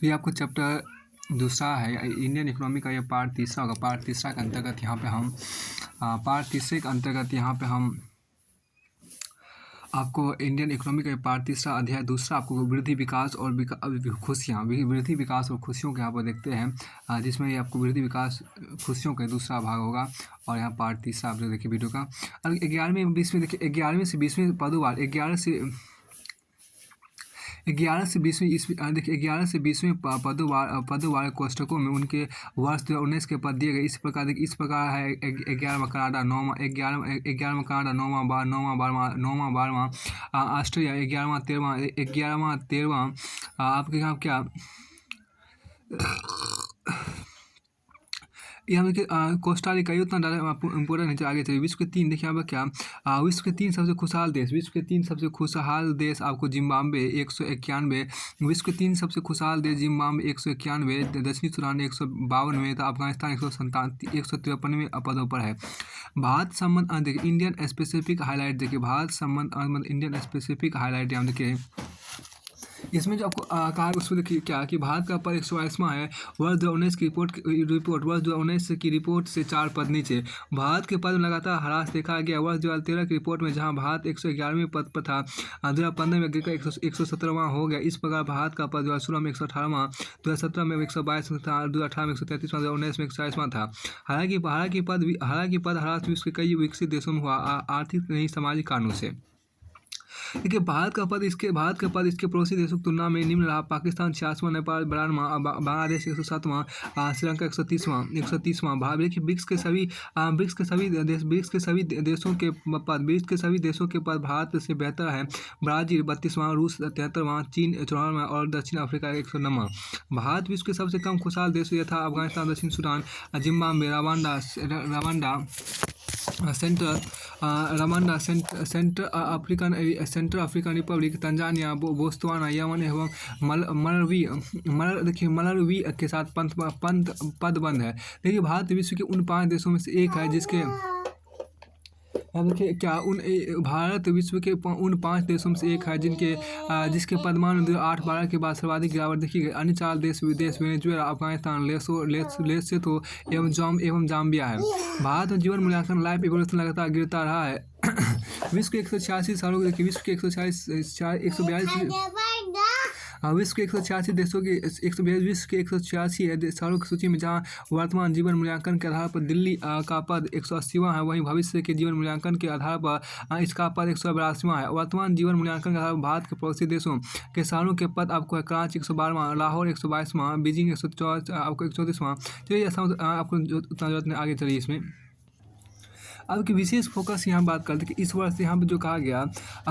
तो ये आपको चैप्टर दूसरा है इंडियन इकोनॉमी का, ये पार्ट तीसरा होगा। पार्ट तीसरा के अंतर्गत यहाँ पे हम पार्ट तीसरे के अंतर्गत यहाँ पे हम आपको इंडियन इकोनॉमी का पार्ट तीसरा अध्याय दूसरा आपको वृद्धि विकास और खुशियाँ, वृद्धि विकास और खुशियों के यहाँ पर देखते हैं, जिसमें ये आपको वृद्धि विकास खुशियों का दूसरा भाग होगा। और यहाँ पार्ट तीसरा आप जो देखिए वीडियो का। और 11वीं 20वीं देखिए 11वीं से 20वीं पदों 11 से 20वीं ईस्वी देखिए 11 से 20वीं पदों वाले कोष्ठकों में उनके वर्ष 2019 के पद दिए गए। इस प्रकार देखिए, इस प्रकार है 11वां कनाडा, 11वां कनाडा, 9वां 12वां ऑस्ट्रेलिया, 11वां 13वां आपके यहाँ क्या यहाँ देखिए कोस्टा रिका ये उतना ज़्यादा इम्पोर्टेंट नहीं। आगे चलिए विश्व के 3 देखिए यहाँ पर क्या विश्व के 3 सबसे खुशहाल देश। विश्व के 3 सबसे खुशहाल देश आपको जिम्बाब्वे 191, विश्व के 3 सबसे खुशहाल देश जिम्बाब्वे 191, दक्षिणी सूडान 152 था, अफगानिस्तान 153वें पदों पर है। भारत संबंध देखिए इंडियन स्पेसिफिक हाईलाइट, देखिए भारत संबंध इंडियन स्पेसिफिक हाईलाइट यहाँ देखिए इसमें जो आपको कहा उसमें देखिए क्या कि भारत का पद 122वां है। वर्ष 2019 की रिपोर्ट वर्ष 2019 की रिपोर्ट से 4 पद नीचे भारत के पद में लगातार ह्रास देखा गया। वर्ष 2013 की रिपोर्ट में जहां भारत 111वें पद पर था, 2015 में गिरकर 117वां हो गया। इस प्रकार भारत का पद 2016 में 118वां, 2017 में 122 था, 2018 में 133वां, 2019 में 140वां था। हालांकि पद ह्रास विश्व के कई विकसित देशों में हुआ, आर्थिक नहीं सामाजिक कारणों से। देखिए भारत का पद इसके पड़ोसी देशों की तुलना में निम्न रहा। पाकिस्तान 86वां, नेपाल 92वां, बांग्लादेश 107वां, श्रीलंका 130वां। देखिए ब्रिक्स के सभी देशों के पद भारत से बेहतर है। ब्राजील 32वां, रूस 73वां, चीन 54वां और दक्षिण अफ्रीका 109वां। भारत विश्व के सबसे कम खुशहाल देशों यथा अफगानिस्तान, दक्षिण Sudan, Zimbabwe, Rwanda, central African Republic, Tanzania, Botswana, Yemen एवं मलावी के साथ पद बंद है। देखिए भारत विश्व के उन 5 देशों में से एक है जिसके देखिए क्या भारत विश्व के उन 5 देशों में से एक है जिसके पदमान 2008-12 के बाद सर्वाधिक गिरावट देखी गई। अन्य 4 देश वेनेजुएला, अफगानिस्तान, लेसोथो एवं जाम्बिया है। भारत में जीवन मूल्यांकन लाइफ इवोल्यूशन लगातार गिरता रहा है। विश्व के 186 सालों के विश्व के 186 देशों की 186 सालों की सूची में जहां वर्तमान जीवन मूल्यांकन के आधार पर दिल्ली का पद 180वां है, वहीं भविष्य के जीवन मूल्यांकन के आधार पर इसका पद 182वां है। वर्तमान जीवन मूल्यांकन के आधार पर भारत के पड़ोसी देशों के सालों के पद आपको है कराची 112वां, लाहौर 122वां, बीजिंग 134 आपको 134वां। चलिए आपको उतना जरूरत नहीं, आगे चलिए इसमें अब की विशेष फोकस यहाँ बात करते हैं कि इस वर्ष यहाँ पे जो कहा गया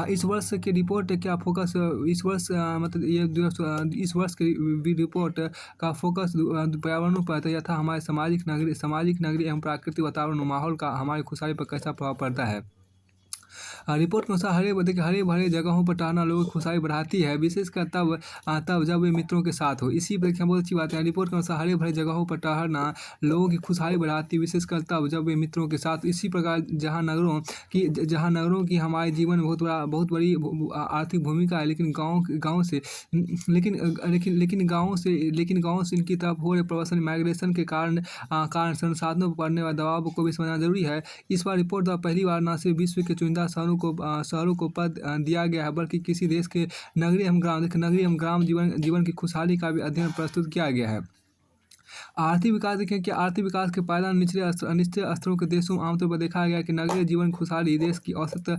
इस वर्ष की रिपोर्ट क्या फोकस इस वर्ष मतलब ये इस वर्ष की रिपोर्ट का फोकस पर्यावरण पर यथा हमारे सामाजिक नगरी एवं प्राकृतिक वातावरण माहौल का हमारी खुशहाली पर कैसा प्रभाव पड़ता है। रिपोर्ट के अनुसार हरे भरे जगहों पर टहलना लोगों की खुशहाली बढ़ाती है, विशेषकर तब जब वे मित्रों के साथ हो। इसी पर बहुत अच्छी बात है। रिपोर्ट के अनुसार हरे भरे जगहों पर टहलना लोगों की खुशहाली बढ़ाती है, विशेषकर तब जब वे मित्रों के साथ। इसी प्रकार जहाँ नगरों की हमारे जीवन में बहुत बड़ी आर्थिक भूमिका है, लेकिन गाँव से इनकी तरफ हो रहे प्रवासन माइग्रेशन के कारण संसाधनों पर पड़ने वाले दबाव को भी समझना जरूरी है। इस बार रिपोर्ट द्वारा पहली बार न सिर्फ विश्व के चुनिंदा शहरों को पद दिया गया है, बल्कि किसी देश के नगरीय एवं ग्राम जीवन की खुशहाली का भी अध्ययन प्रस्तुत किया गया है। आर्थिक विकास देखें कि आर्थिक विकास के पायदान निचले स्तरों के देशों में आमतौर पर देखा गया कि नगरीय जीवन खुशहाली देश की औसत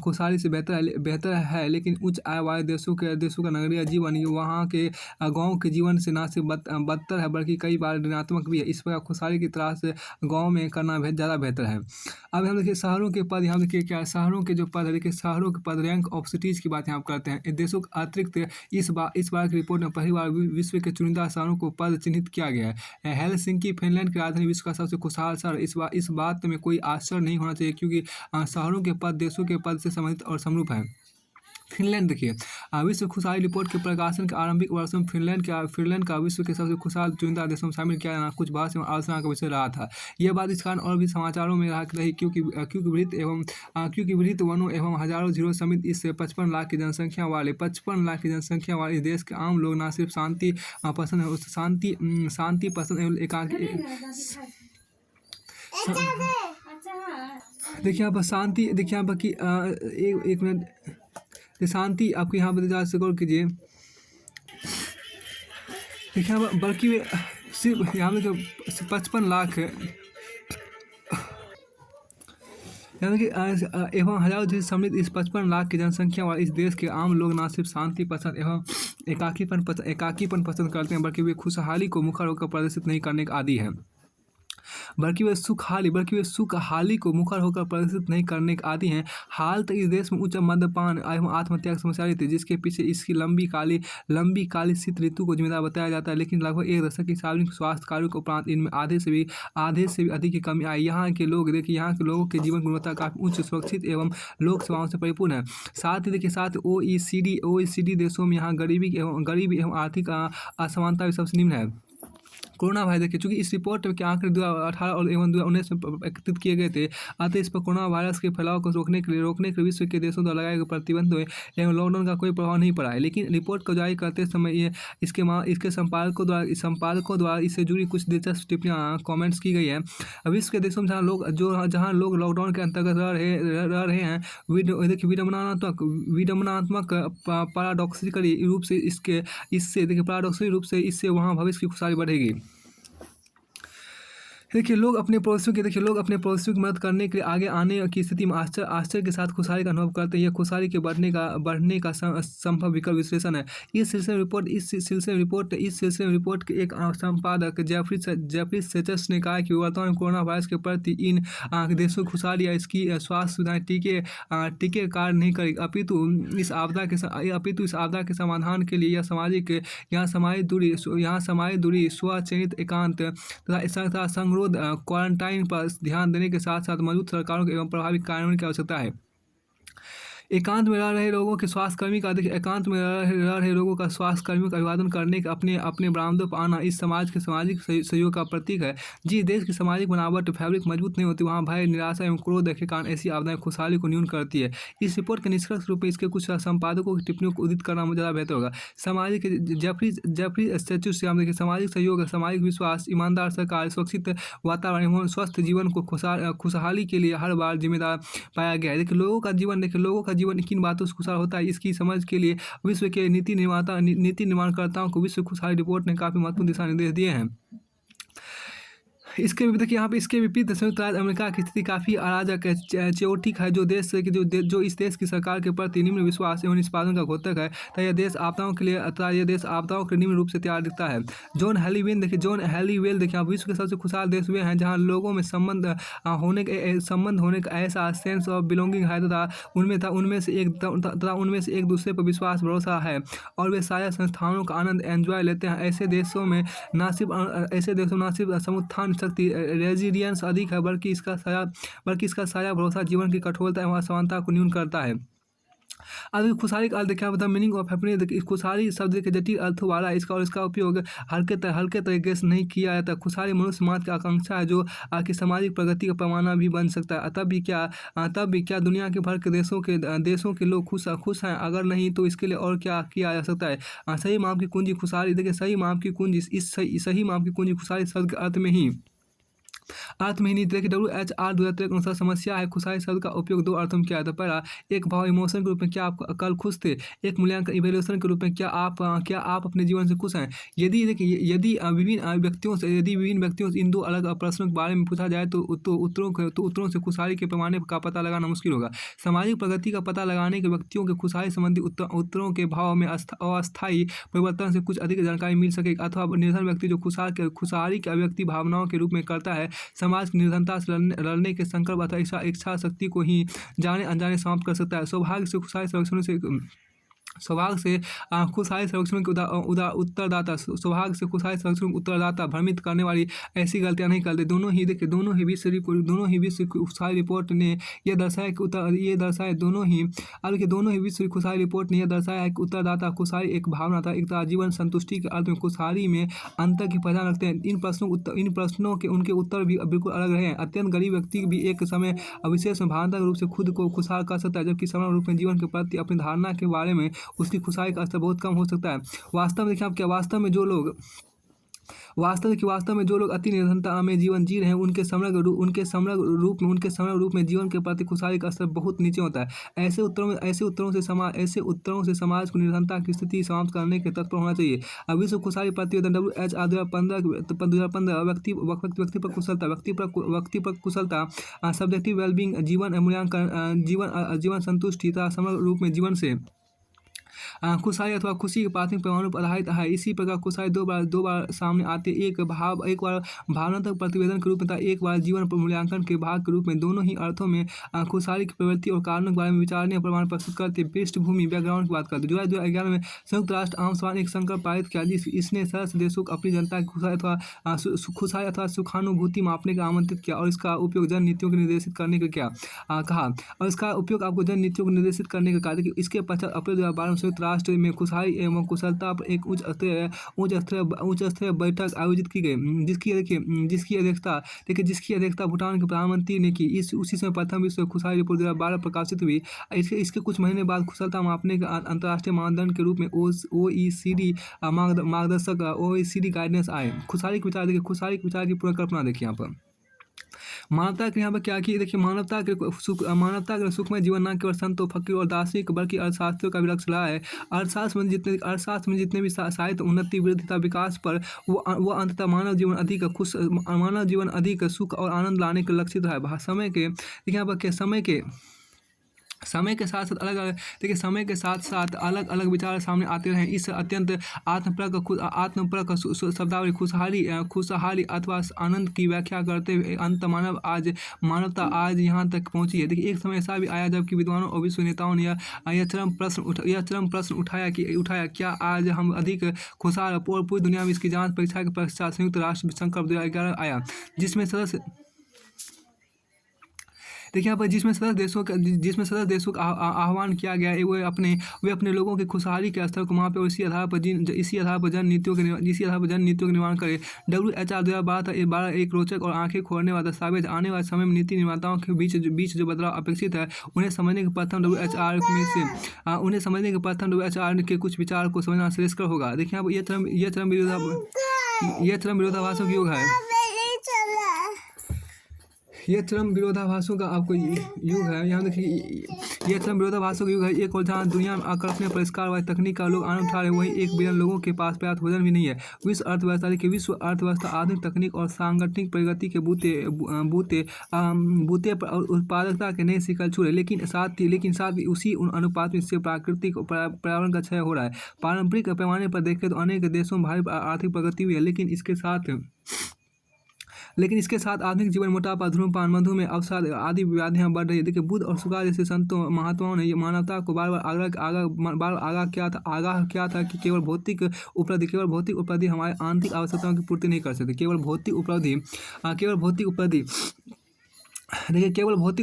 खुशहाली से बेहतर है, लेकिन उच्च आय वाले देशों का नगरीय जीवन वहाँ के गाँव के जीवन से न सिर्फ बदतर है बल्कि कई बार ऋणात्मक भी है। इस प्रकार खुशहाली की तलाश गाँव में करना ज़्यादा बेहतर है। अब हम देखिए शहरों के पद, यहाँ देखिए क्या शहरों के जो पद है, देखिए शहरों के पद रैंक ऑफ सिटीज़ की बात यहाँ करते हैं। देशों के अतिरिक्त इस बार की रिपोर्ट में पहली बार विश्व के चुनिंदा शहरों को पद चिन्हित किया गया है। हेलसिंकी फिनलैंड की राजधानी विश्व का सबसे खुशहाल शहर। इस बात में कोई आश्चर्य नहीं होना चाहिए, क्योंकि शहरों के पद देशों के पद से संबंधित और समरूप हैं। फिनलैंड देखिए, विश्व खुशहाली रिपोर्ट के प्रकाशन के आरंभिक वर्षों में फिनलैंड का विश्व के सबसे खुशहाल चुनिंदा देशों में शामिल किया जाना कुछ बहस एवं आलोचना का विषय रहा था। यह बात इस कारण और भी समाचारों में रही क्योंकि वृहत वनों एवं हजारों झीलों समेत इस 55 लाख की जनसंख्या वाले इस देश के आम लोग न सिर्फ शांति पसंद है, शांति पसंद एवं एकाकी देखिए यहाँ पर शांति, देखिए यहाँ पर कि एक मिनट, शांति आपको यहाँ पर गौर कीजिए। देखिए यहाँ पर बल्कि सिर्फ यहाँ में जो 55 लाख है यानी कि एवं हजारों झील समेत इस 55 लाख की जनसंख्या वाले इस देश के आम लोग न सिर्फ शांति पसंद एवं एकाकीपन पसंद करते हैं, बल्कि वे खुशहाली को मुखर होकर प्रदर्शित नहीं करने का आदी है। बल्कि वे सुखहाली को मुखर होकर प्रदर्शित नहीं करने के आदी हैं। हाल तक इस देश में उच्च मद्यपान एवं आत्महत्या की समस्या रही थी, जिसके पीछे इसकी लंबी काली शीत ऋतु को जिम्मेदार बताया जाता है। लेकिन लगभग एक दशक की सार्वजनिक स्वास्थ्य कार्यों के उपरांत इनमें आधे से भी अधिक की कमी आई। यहाँ के लोगों के जीवन गुणवत्ता काफी उच्च, सुरक्षित एवं लोक सेवाओं से परिपूर्ण है। साथ ही OECD देशों में यहाँ गरीबी एवं आर्थिक असमानता भी सबसे निम्न है। कोरोना वायरस देखिए, चूंकि इस रिपोर्ट के आंकड़े 2018 और 2019 में एकत्रित किए गए थे, अतः इस पर कोरोना वायरस के फैलाव को रोकने के लिए विश्व के देशों द्वारा लगाए गए प्रतिबंधों एवं लॉकडाउन का कोई प्रभाव नहीं पड़ा है। लेकिन रिपोर्ट को जारी करते समय इसके संपादकों द्वारा इससे जुड़ी कुछ दिलचस्प टिप्पणियाँ कॉमेंट्स की गई है। विश्व के देशों में जहाँ लोग लॉकडाउन के अंतर्गत रह रहे हैं, विडम्बनात्मक पैराडॉक्सिकली रूप से इससे वहाँ भविष्य की खुशहाली बढ़ेगी। देखिए, लोग अपने पड़ोसियों की मदद करने के लिए आगे आने की स्थिति में आश्चर्य के साथ खुशहाली का अनुभव करते हैं। यह खुशहाली के बढ़ने का संभव विकल्प विश्लेषण है। इस सिलसिले में रिपोर्ट के एक संपादक जेफरी सेचर्स ने कहा कि वर्तमान में कोरोना वायरस के प्रति इन देशों की खुशहाली या इसकी स्वास्थ्य सुविधाएं टीके कार्य नहीं करेगी, अपितु इस आपदा के समाधान के लिए यहाँ सामाजिक दूरी, स्वचयनित एकांत तथा संगरोध क्वारंटाइन पर ध्यान देने के साथ साथ मजबूत सरकारों एवं प्रभावी कार्यान्वयन की आवश्यकता है। एकांत में रह रहे लोगों के स्वास्थ्य कर्मी का अभिवादन करने के अपने बरामदों पर आना इस समाज के सामाजिक सहयोग का प्रतीक है। जिस देश की सामाजिक बनावट फैब्रिक मजबूत नहीं होती, वहाँ भय, निराशा एवं क्रोध के कारण ऐसी आपदाएं खुशहाली को न्यून करती है। इस रिपोर्ट के निष्कर्ष रूप में इसके कुछ संपादकों की टिप्पणियों को उदित करना ज़्यादा बेहतर होगा। जेफरी सेचर्स सामाजिक सहयोग, सामाजिक विश्वास, ईमानदार सरकार, सुरक्षित वातावरण एवं स्वस्थ जीवन को खुशहाली के लिए हर बार जिम्मेदार पाया गया है। लोगों का जीवन किन बातों से खुशहाल होता है, इसकी समझ के लिए विश्व के नीति निर्माणकर्ताओं को विश्व खुशहाली रिपोर्ट ने काफी महत्वपूर्ण दिशा निर्देश दिए हैं। इसके विपरीत संयुक्त राज्य अमेरिका की स्थिति काफ़ी अराजक है, चेओटिक है। जो इस देश की सरकार के प्रति निम्न विश्वास एवं निष्पादन का घोतक है, तथा यह देश आपदाओं के निम्न रूप से तैयार दिखता है। जॉन हेलीवेल देखिए, विश्व के सबसे खुशहाल देश वे हैं जहाँ लोगों में संबंध होने का ऐसा सेंस ऑफ बिलोंगिंग है तथा उनमें से एक दूसरे पर विश्वास भरोसा है और वे साझा संस्थानों का आनंद एंजॉय लेते हैं। ऐसे देशों में न सिर्फ समुत्थान शक्ति रेजिलियंस अधिक है, बल्कि इसका साझा भरोसा जीवन की कठोरता एवं असमानता को न्यून करता है। अब खुशहाली का अर्थ देखा था, मीनिंग ऑफ हैप्पीनेस। खुशहाली शब्द के जटिल अर्थ वाला इसका उपयोग हल्के तरीके से नहीं किया जाता। खुशहाली मनुष्य मात्र की आकांक्षा है जो कि सामाजिक प्रगति का पैमाना भी बन सकता है। तब भी क्या दुनिया के भर के देशों के लोग खुश हैं? अगर नहीं तो इसके लिए और क्या किया जा सकता है? सही माप की कुंजी खुशहाली। देखिए, सही माप की कुंजी खुशहाली शब्द के अर्थ में ही नहीं। देखिए, WHR 2013 के अनुसार समस्या है खुशहाली शब्द का उपयोग दो अर्थों में किया जाता है। पहला, एक भाव इमोशन के रूप में क्या आप कल खुश थे। एक मूल्यांकन इवेल्युएशन के रूप में क्या आप अपने जीवन से खुश हैं। यदि विभिन्न व्यक्तियों से इन दो अलग प्रश्नों के बारे में पूछा जाए तो उत्तरों से खुशहाली के पैमाने का पता लगाना मुश्किल होगा। सामाजिक प्रगति का पता लगाने के व्यक्तियों के खुशहाली संबंधी उत्तरों के भाव में अस्थायी परिवर्तन से कुछ अधिक जानकारी मिल सकेगी, अथवा निर्धन व्यक्ति जो खुशहाली की अभिव्यक्ति भावनाओं के रूप में करता है, समाज की निर्धनता से लड़ने के संकल्प अथवा इच्छा शक्ति को ही जाने अनजाने समाप्त कर सकता है। सौभाग्य से खुशहाली सर्वेक्षणों से सौभाग्य से खुशहाली सर्वेक्षण के उत्तरदाता सौभाग्य से खुशहाली सर्वेक्षण के उत्तरदाता भ्रमित करने वाली ऐसी गलतियां नहीं करते। दोनों ही देखिए, दोनों ही विश्व की खुशहाली रिपोर्ट ने यह दर्शाया कि दोनों ही विश्व की खुशहाली रिपोर्ट ने यह दर्शाया है कि उत्तरदाता खुशहाली एक भावना था, एक जीवन संतुष्टि के अर्थ में खुशहाली में अंतर की पहचान रखते हैं। इन प्रश्नों के उनके उत्तर भी बिल्कुल अलग रहे हैं। अत्यंत गरीब व्यक्ति भी एक समय विशेष में भावनात्मक रूप से खुद को खुशहाल कर सकता है, जबकि समग्र रूप में जीवन के प्रति अपनी धारणा के बारे में उसकी खुशहाली का स्तर बहुत कम हो सकता है। वास्तव में देखिए, आप क्या वास्तव में जो लोग अति निर्धनता में जीवन जी रहे हैं उनके समग्र रूप में जीवन के प्रति खुशहाली का स्तर बहुत नीचे होता है। ऐसे उत्तरों से समाज को निर्धनता की स्थिति समाप्त करने के तत्पर होना चाहिए। अब विश्व खुशहाली प्रतिवेदन WHR 2015 व्यक्ति पर कुशलता सब्जेक्टिव वेलबींग जीवन मूल्यांकन जीवन संतुष्टि तथा समग्र रूप में जीवन से खुशहाली अथवा खुशी के प्राथमिक पैमानों पर आधारित है। इसी प्रकार खुशहाली दो बार सामने आते, एक बार भावनात्मक प्रतिवेदन के रूप में तथा एक बार जीवन मूल्यांकन के भाग के रूप में। दोनों ही अर्थों में खुशहाली की प्रवृत्ति और कारणों के बारे में विचारणीय प्रमाण प्रस्तुत करते। पृष्ठभूमि बैकग्राउंड की बात करते। जुलाई 2011 में संयुक्त राष्ट्र आम सभा ने एक संकल्प पारित किया, इसने सदस्य देशों को अपनी जनता की खुशहाली अथवा सुखानुभूति मापने का आमंत्रित किया और इसका उपयोग जन नीतियों को निर्देशित करने के कहा। और इसका उपयोग आपको जन नीतियों को निर्देशित करने का कहा। इसके पश्चात अप्रैल 2012 में संयुक्त राष्ट्र में खुशहाली एवं कुशलता पर एक उच्च स्तरीय बैठक आयोजित की गई, जिसकी अध्यक्षता भूटान के प्रधानमंत्री ने की। उसी समय प्रथम विश्व खुशहाली रिपोर्ट 2012 प्रकाशित हुई। इसके कुछ महीने बाद खुशहालता मापने का अंतर्राष्ट्रीय मानदंड के रूप में OECD मार्गदर्शक गाइडेंस आए। खुशहाली के विचार की पूरा कल्पना देखिए। यहाँ पर मानवता के यहाँ पर क्या की देखिए, मानवता के सुखमय जीवन न केवल संतों, फकीर और दार्शनिक बल्कि अर्थशास्त्रियों का भी लक्ष्य रहा है। अर्थशास्त्र में जितने भी साहित्य उन्नति वृद्धि तथा विकास पर वो अंततः मानव जीवन अधिक सुख और आनंद लाने के लक्षित है। समय के देखिए यहाँ पर समय के साथ साथ अलग अलग विचार सामने आते रहे। इस अत्यंत आत्मपरक शब्दावली खुशहाली अथवा आनंद की व्याख्या करते हुए अंत मानवता आज यहाँ तक पहुँची है। देखिए, एक समय ऐसा भी आया जबकि विद्वानों और विश्व नेताओं ने यह चरम प्रश्न उठाया क्या आज हम अधिक खुशहाल और पूरी दुनिया में इसकी जांच परीक्षा के पश्चात संयुक्त राष्ट्र संकल्प 2011 आया, जिसमें सदस्य देखिए यहाँ पर जिसमें सदस्य देशों का आह्वान किया गया है वे अपने लोगों की खुशहाली के स्तर को मापे और इसी आधार पर जन नीतियों के निर्माण करें। WHR 2012 एक रोचक और आंखें खोलने वाला दस्तावेज। आने वाले समय में नीति निर्माताओं के बीच जो बदलाव अपेक्षित है उन्हें समझने के प्रथम WHR के कुछ विचार को समझना श्रेयस्कर होगा। देखिए यहाँ पर यह चरम विरोधाभासों का युग है। यह चरम विरोधाभासों का आपको युग है। यहाँ देखिए, यह चरम विरोधाभासों का युग है। एक और जहाँ दुनिया में अकल्पनीय परिष्कार वाली तकनीक का लोग आनंद उठा रहे हैं, वहीं 1 बिलियन लोगों के पास पर्याप्त भोजन भी नहीं है। विश्व अर्थव्यवस्था आधुनिक तकनीक और सांगठनिक प्रगति के बूते पर उत्पादकता के नए शिखर छू रहे, लेकिन साथ ही उसी अनुपात में इससे प्राकृतिक पर्यावरण का क्षय हो रहा है। पारंपरिक पैमाने पर देखें तो अनेक देशों में भारी आर्थिक प्रगति हुई है, लेकिन इसके साथ आधुनिक जीवन मोटापा, धूम्रपान, मधुमेह, अवसाद आदि व्याधियां बढ़ रही है। देखिए, बुद्ध और सुकरात जैसे संतों महात्माओं ने मानवता को बार बार आगाह किया था कि केवल भौतिक उपलब्धि हमारे आंतरिक आवश्यकताओं की पूर्ति नहीं कर सकती। केवल भौतिक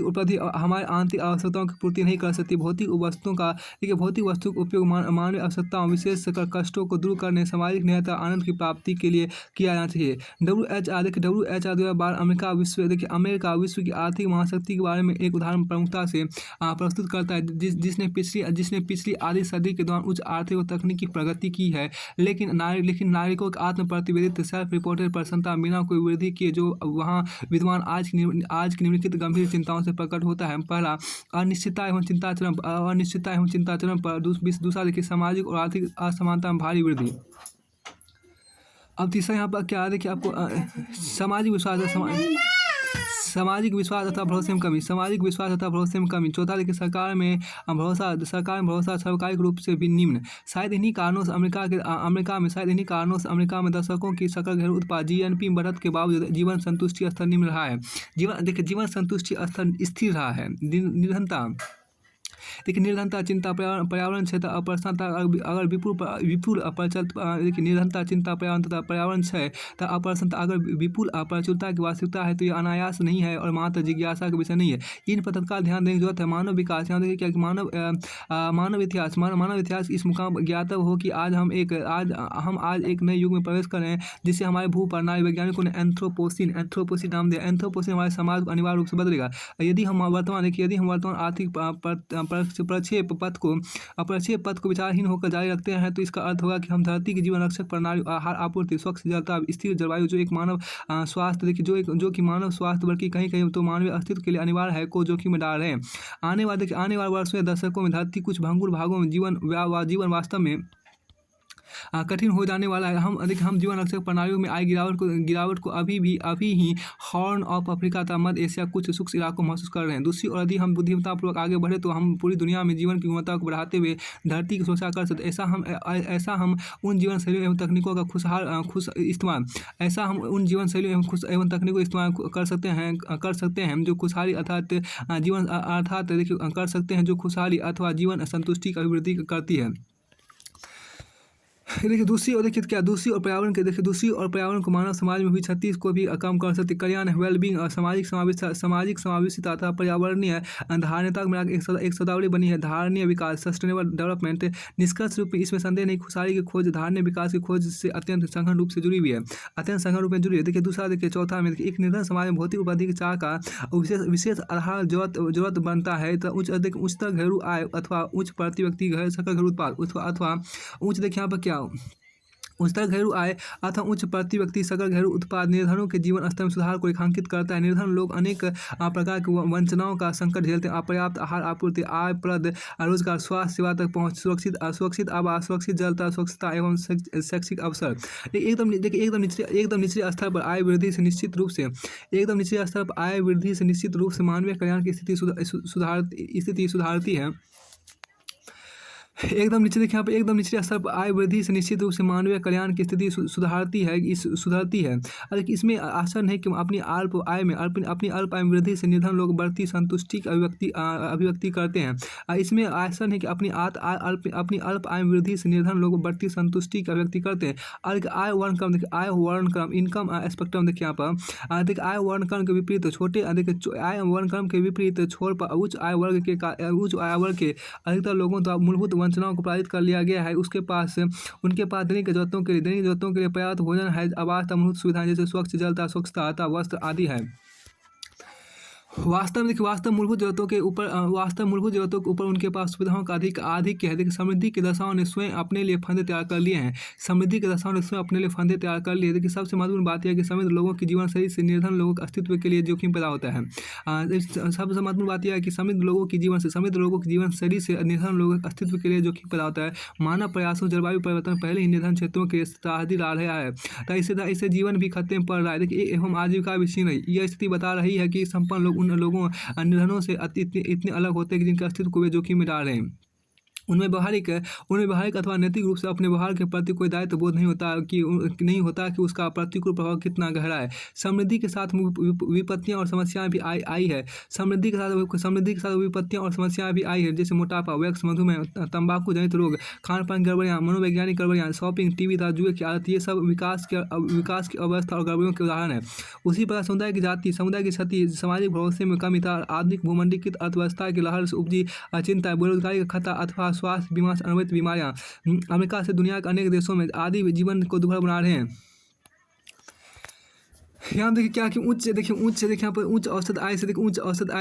उपलब्धि हमारे आंतरिक आवश्यकताओं की पूर्ति नहीं कर सकती। भौतिक वस्तुओं का उपयोग मानवीय आवश्यकताओं, विशेषकर कष्टों को दूर करने, सामाजिक न्याय तथा आनंद की प्राप्ति के लिए किया जाना चाहिए। WHR 2012 अमेरिका विश्व की आर्थिक महाशक्ति के बारे में एक उदाहरण प्रमुखता से प्रस्तुत करता है, जिसने पिछली आधी सदी के दौरान उच्च आर्थिक और तकनीकी प्रगति की है, लेकिन नागरिकों के आत्म प्रतिवेदित सेल्फ रिपोर्टेड प्रसन्नता बिना कोई वृद्धि किए जो वहाँ विद्वान आज की निम्नलिखित गंभीर चिंताओं से प्रकट होता है। पहला, अनिश्चितता एवं चिंता चरम पर। दूसरा देखिए, सामाजिक और आर्थिक असमानता में भारी वृद्धि। अब तीसरा यहाँ पर क्या देखिए आपको सामाजिक विश्वास तथा भरोसे में कमी। चौथा देखिए, सरकार में भरोसा सार्वकालिक रूप से भी निम्न। शायद इन्हीं कारणों से अमेरिका में दशकों की सकल घरेलू उत्पाद GNP बढ़त के बावजूद जीवन संतुष्टि स्तर निम्न रहा है। जीवन संतुष्टि स्तर स्थिर रहा है। निर्धनता देखिए निर्धनता, चिंता, पर्यावरण क्षेत्र अप्रसन्नता, अगर विपुल विपुल प्रचलित देखिए निर्धनता, चिंता, पर्यावरण तथा पर्यावरण क्षय तथा अप्रसन्नता अगर विपुल प्रचुरता की वास्तविकता है तो ये अनायास नहीं है और मात्र जिज्ञासा का विषय नहीं है। इन पर तत्काल ध्यान देने की जरूरत है। मानव विकास, यहाँ देखिए क्या कि मानव इतिहास इस मुकाम ज्ञातव्य हो कि आज हम एक नए युग में प्रवेश कर रहे हैं जिसे हमारे भू प्रणाली वैज्ञानिकों ने एंथ्रोपोसिन नाम दिया। एंथ्रोपोसिन हमारे समाज को अनिवार्य रूप से बदलेगा। यदि हम वर्तमान आर्थिक प्रक्षेप पथ को विचारहीन होकर जारी रखते हैं तो इसका अर्थ होगा कि हम धरती की जीवन रक्षक प्रणाली, आहार आपूर्ति, स्वच्छ जलता, स्थिर जलवायु जो एक मानव स्वास्थ्य देखिए जो कि मानव स्वास्थ्य बल्कि कहीं कहीं तो मानवीय अस्तित्व के लिए अनिवार्य है को जोखिम में डाल रहे हैं। आने वाले वर्षों या दशकों में धरती कुछ भंगुर भागों में जीवन वास्तव में कठिन हो जाने वाला है। हम जीवन रक्षक प्रणालियों में आई गिरावट को अभी ही हॉर्न ऑफ अफ्रीका तथा मध्य एशिया कुछ सूक्ष्म इलाकों में महसूस कर रहे हैं। दूसरी ओर यदि हम बुद्धिमत्तापूर्वक आगे बढ़े तो हम पूरी दुनिया में जीवन की गुणवत्ता को बढ़ाते हुए धरती की सुरक्षा कर सकते। ऐसा हम उन जीवन शैलियों एवं तकनीकों का एवं तकनीकों इस्तेमाल कर सकते हैं जो खुशहाली अथवा जीवन संतुष्टि की अभिवृद्धि करती है। देखिए दूसरी ओर पर्यावरण को मानव समाज में हुई क्षति को भी कम कर सकती। कल्याण, वेलबींग और सामाजिक समावेशिता तथा पर्यावरणीय धारणता में एक शब्दावली बनी है, धारणीय विकास, सस्टेनेबल डेवलपमेंट। निष्कर्ष रूप में इसमें संदेह नहीं, खुशहाली की खोज धारणीय विकास की खोज से अत्यंत सघन रूप से जुड़ी हुई है। देखिए चौथा में एक निर्धन समाज में भौतिक उपलब्धि की चाह का विशेष आधार जरूरत बनता है। तो उच्चतर घरेलू आय अथवा उच्च प्रति व्यक्ति सकल घरेलू उत्पाद अथवा उच्च देखिए यहाँ पर क्या उच्चतर घरेलू आय अथवा उच्च प्रति व्यक्ति सकल घरेलू उत्पाद निर्धनों के जीवन स्तर में सुधार को रेखांकित करता है। निर्धन लोग अनेक प्रकार की वंचनाओं का संकट झेलते हैं। अपर्याप्त आहार आपूर्ति, आयप्रद रोजगार, स्वास्थ्य सेवा तक पहुँच, सुरक्षित आवास, सुरक्षित जलता, स्वच्छता एवं शैक्षिक अवसर। एकदम निचले स्तर पर आय वृद्धि से निश्चित रूप से मानवीय कल्याण की स्थिति सुधारती है। एकदम निचले स्तर पर आय वृद्धि से निश्चित रूप से मानवीय कल्याण की स्थिति सुधरती है। अरे इसमें आशा नहीं कि अपनी अल्प आय वृद्धि से निर्धन लोग बढ़ती संतुष्टि की अभिव्यक्ति करते हैं। इसमें आशा नहीं कि अपनी अल्प आय वृद्धि से निर्धन लोग बढ़ती संतुष्टि की अभिव्यक्ति करते हैं। और आय वर्ण क्रम इनकम स्पेक्ट्रम देखिए यहाँ पर देखिए आय वर्ण क्रम के विपरीत आय वर्ण क्रम के विपरीत छोर पर उच्च आय वर्ग के अधिकतर लोगों द्वारा मूलभूत वंचनाओं को पराजित कर लिया गया है। उनके पास दैनिक जरूरतों के लिए पर्याप्त भोजन है, आवास, मूलभूत सुविधाएं जैसे स्वच्छ जलता, स्वच्छता, वस्त्र आदि है। वास्तव मूलभूत जरूरतों के ऊपर उनके पास सुविधाओं का अधिक है। देखिए समृद्धि की दशाओं ने स्वयं अपने लिए फंदे तैयार कर लिए हैं। देखिए सबसे महत्वपूर्ण बात यह है कि समृद्ध लोगों की जीवन शैली से निर्धन लोगों के अस्तित्व के लिए जोखिम पैदा होता है। सबसे महत्वपूर्ण बात यह है कि समृद्ध लोगों की जीवन शैली से निर्धन लोगों के अस्तित्व के लिए जोखिम पैदा होता है। मानव प्रयासों जलवायु परिवर्तन पहले ही निर्धन क्षेत्रों के तहदीर ला रहा है, इससे जीवन भी खतरे में पड़ रहा है। देखिए एवं आजीविका भी छीन रही। यह स्थिति बता रही है कि संपन्न लोग उन लोगों निर्धनों से इतने अलग होते हैं कि जिनके अस्तित्व को वे जोखिम में डाल रहे हैं। उनमें व्यवहारिक अथवा नैतिक रूप से अपने व्यवहार के प्रति कोई दायित्व बोध नहीं होता कि उसका प्रतिकूल प्रभाव कितना गहरा है। समृद्धि के साथ विपत्तियां और समस्याएं भी आई है। समृद्धि के साथ विपत्तियां और समस्याएं भी आई है, जैसे मोटापा, वयस्क, मधुमेह, तंबाकू जनित रोग, खान पान गड़बड़ियाँ, मनोवैज्ञानिक गड़बड़ियाँ, शॉपिंग, टीवी तथा जुए की आदत, ये सब विकास की अवस्था और गड़बड़ियों के उदाहरण है। उसी प्रकार समुदाय की क्षति, सामाजिक भरोसे में कमी तथा आधुनिक भूमंडलीकृत अर्थव्यवस्था की लहर से उपजी चिंता, बेरोजगारी का खतरा अथवा स्वास्थ्य बीमा से अनुबंधित बीमारियां अमेरिका से दुनिया के अनेक देशों में आदि जीवन को दुर्भर बना रहे हैं। यहाँ देखिए क्या कि उच्च औसत आय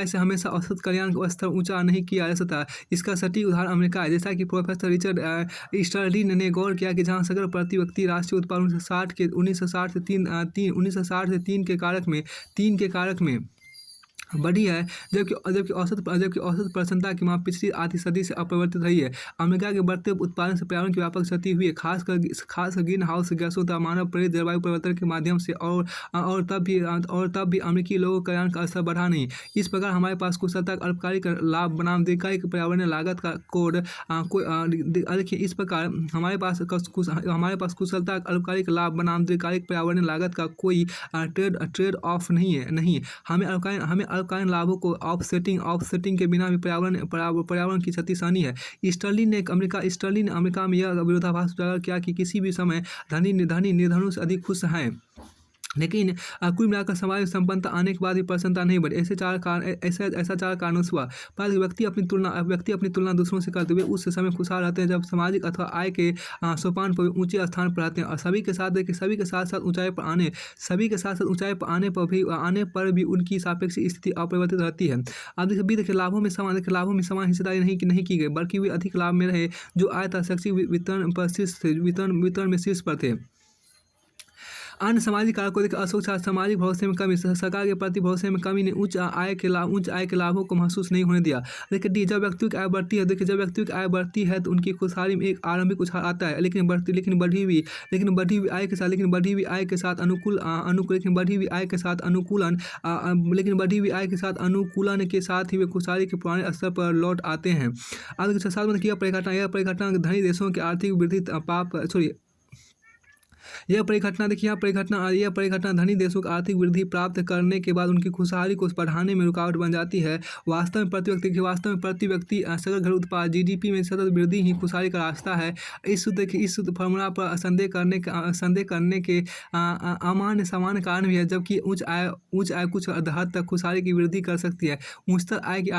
से हमेशा औसत कल्याण का स्तर ऊंचा नहीं किया जा सकता। इसका सटीक उदाहरण अमेरिका है, जैसा कि प्रोफेसर रिचर्ड स्टर्लिन ने गौर किया कि जहाँ सकल प्रति व्यक्ति राष्ट्रीय उत्पाद 1960 से 3 के कारक में बढ़ी है, जबकि औसत प्रसन्नता की माप पिछली आधी सदी से अपरिवर्तित रही है। अमेरिका के बढ़ते उत्पादन से पर्यावरण की व्यापक क्षति हुई है, खासकर ग्रीन हाउस गैसों तथा मानव प्रेरित जलवायु परिवर्तन के माध्यम से और तब भी अमेरिकी लोगों के कल्याण का असर बढ़ा नहीं। इस प्रकार हमारे पास कुशलता का अल्पकालिक लाभ बनाम दीर्घकालिक पर्यावरणीय लागत का देखिए इस प्रकार हमारे पास कुशलता का अल्पकालिक लाभ बनाम दीर्घकालिक पर्यावरणीय लागत का कोई ट्रेड ऑफ नहीं। हमें अल्पकालीन लाभों को ऑफसेटिंग के बिना भी पर्यावरण की क्षति सहनी है। स्टर्लिन ने अमेरिका में यह विरोधाभास उजागर किया कि किसी भी समय धनी निर्धनों से अधिक खुश हैं, लेकिन कुल मिलाकर समाज में संपन्नता आने के बाद भी प्रसन्नता नहीं बढ़ी। ऐसा चार कारणों से हुआ। पहले व्यक्ति अपनी तुलना दूसरों से करते हुए उस समय खुशहाल रहते हैं जब सामाजिक अथवा आय के सोपान पर ऊंचे स्थान पर रहते हैं, और सभी के साथ ऊंचाई पर आने पर भी उनकी सापेक्षिक स्थिति अपरिवर्तित रहती है। अब देखिए लाभों में समान हिस्सेदारी नहीं की गई, बल्कि वे अधिक लाभ में रहे जो आय तथा शैक्षिक वितरण में शीर्ष पर थे। अन्य सामाजिक कारकों को देखिए असुरक्षा, सामाजिक भरोसे में कमी, सरकार के प्रति भरोसे में कमी ने उच्च आय के लाभों को महसूस नहीं होने दिया। देखिए डी, जब व्यक्तियों की आय बढ़ती है तो उनकी खुशहाली में एक आरंभिक उछाल आता है, लेकिन बढ़ी हुई आय अनुकूलन के साथ ही वे खुशहाली के पुराने स्तर पर लौट आते हैं। अब साथ में यह परिघटना धनी देशों की आर्थिक वृद्धि यह परिघटना धनी देशों को आर्थिक वृद्धि प्राप्त करने के बाद उनकी खुशहाली को बढ़ाने में रुकावट बन जाती है। वास्तव में प्रति व्यक्ति सकल घरेलू उत्पाद जीडीपी में सतत वृद्धि ही खुशहाली का रास्ता है। इस फॉर्मूला पर संदेह करने के सामान्य कारण भी है, जबकि उच्च आय कुछ हद तक खुशहाली की वृद्धि कर सकती है। उच्चतर आय की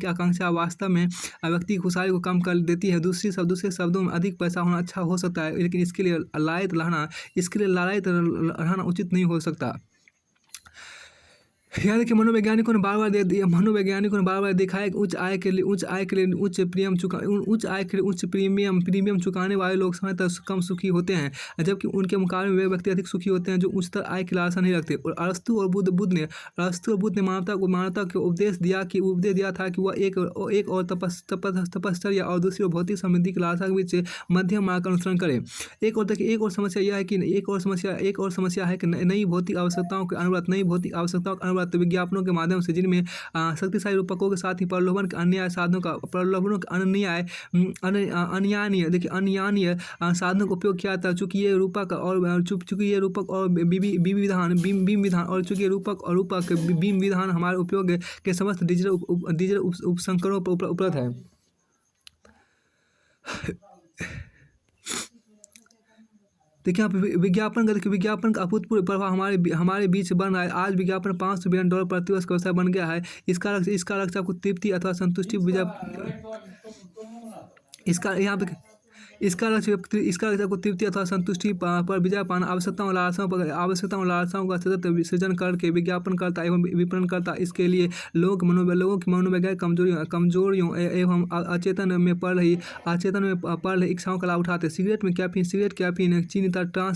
आकांक्षा वास्तव में व्यक्ति की खुशहाली को कम कर देती है। दूसरे शब्दों में अधिक पैसा होना अच्छा हो सकता है, लेकिन इसके लिए लालयित रहना उचित नहीं हो सकता। याद रखिए मनोवैज्ञानिकों ने बार बार देखा है कि उच्च आय के लिए उच्च प्रीमियम चुकाने वाले लोग समय तक कम सुखी होते हैं, जबकि उनके मुकाबले में वे व्यक्ति अधिक सुखी होते हैं जो उच्चतर आय की लालसा नहीं रखते। और अरस्तु और बुद्ध ने मानवता को उपदेश दिया था कि वह एक और तपश्चर्या और दूसरी ओर भौतिक समृद्धि की लालसा के बीच मध्यम मार्ग का अनुसरण करें। एक और समस्या है कि नई भौतिक आवश्यकताओं के अनुव्रत विज्ञापनों के माध्यम से, जिनमें शक्तिशाली रूपकों के साथ ही प्रलोभन के अन्याय साधनों का साधनों का उपयोग किया था। चूंकि ये रूपक और बीम विधान हमारे उपयोग के समस्त डिजिटल उपसंस्करणों पर उपलब्ध है। देखिए यहाँ पे विज्ञापन का अभूतपूर्व प्रभाव हमारे बीच बन रहा है। आज विज्ञापन $500 बिलियन प्रतिवर्ष का व्यवसाय बन गया है। इसका लक्ष्य आपको तृप्ति अथवा संतुष्टि इसका लक्ष्य को तृप्ति अथवा संतुष्टि पर विजय पाना, आवश्यकताओं और लालसाओं का सतत सृजन करके विज्ञापनकर्ता एवं विपणनकर्ता इसके लिए लोगों की मनोवैज्ञानिक कमजोरियों एवं अचेतन में पड़ रही इच्छाओं का लाभ उठाते हैं। सिगरेट कैफीन चीनी तथा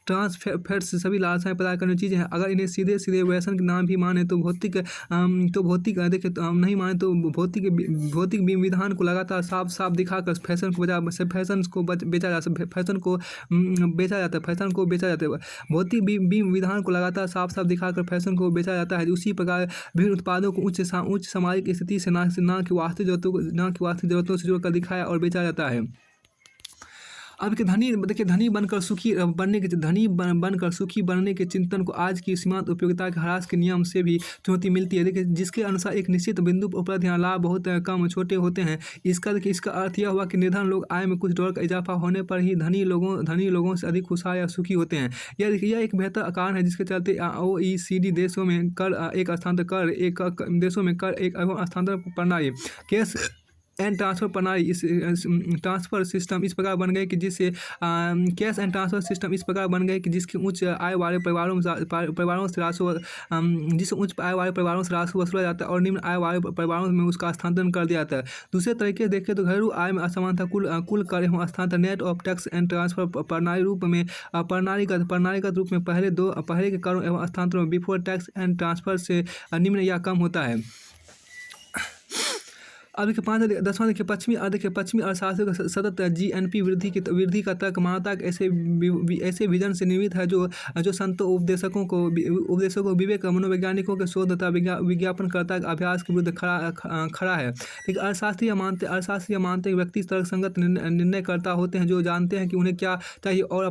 ट्रांस सभी लालसाएं पैदा करने चीज़ें हैं। अगर इन्हें सीधे व्यसन के नाम भी माने तो भौतिक विधान को लगातार साफ दिखाकर फैशन को बेचा जाता है। भौतिक विधान को लगातार साफ दिखाकर फैशन को बेचा जाता है। उसी प्रकार विभिन्न उत्पादों को उच्च सामाजिक स्थिति से ना कि वास्तविक जरूरतों से जोड़कर दिखाया और बेचा जाता है। अब के धनी बनकर सुखी बनने के चिंतन को आज की सीमांत उपयोगिता के ह्रास के नियम से भी चुनौती मिलती है। देखिए जिसके अनुसार एक निश्चित बिंदु पर उपलब्ध लाभ बहुत कम छोटे होते हैं। इसका अर्थ यह हुआ कि निर्धन लोग आय में कुछ डॉलर का इजाफा होने पर ही धनी लोगों से अधिक खुशहाल या सुखी होते हैं। यह एक बेहतर कारण है जिसके चलते OECD देशों में कर एवं हस्तांतरण प्रणाली कैश एंड ट्रांसफ़र प्रणाली ट्रांसफ़र सिस्टम इस प्रकार बन गए कि जिससे कैश एंड ट्रांसफ़र सिस्टम इस प्रकार बन गए कि जिसके उच्च आय वाले परिवारों से राशि वसूला जाता है और निम्न आय वाले परिवारों में उसका हस्तांतरण कर दिया जाता है। दूसरे तरीके से देखें तो घरेलू आय में असमानता कुल कर एवं हस्तांतरण net of tax and transfer प्रणालीगत रूप में पहले के करों एवं हस्तांतरण बिफोर टैक्स एंड ट्रांसफ़र से निम्न या कम होता है। अब देखिए 10वां देखिए पश्चिमी अर्थशास्त्र का सतत जीएनपी वृद्धि का तर्क मानवता के ऐसे विजन से निर्मित है जो संतों उपदेशकों विवेक मनोवैज्ञानिकों के शोध तथा विज्ञापनकर्ता के अभ्यास के विरुद्ध खड़ा है। ठीक, अर्थशास्त्री मानते हैं व्यक्ति तर्कसंगत निर्णय करता होते हैं जो जानते हैं कि उन्हें क्या चाहिए और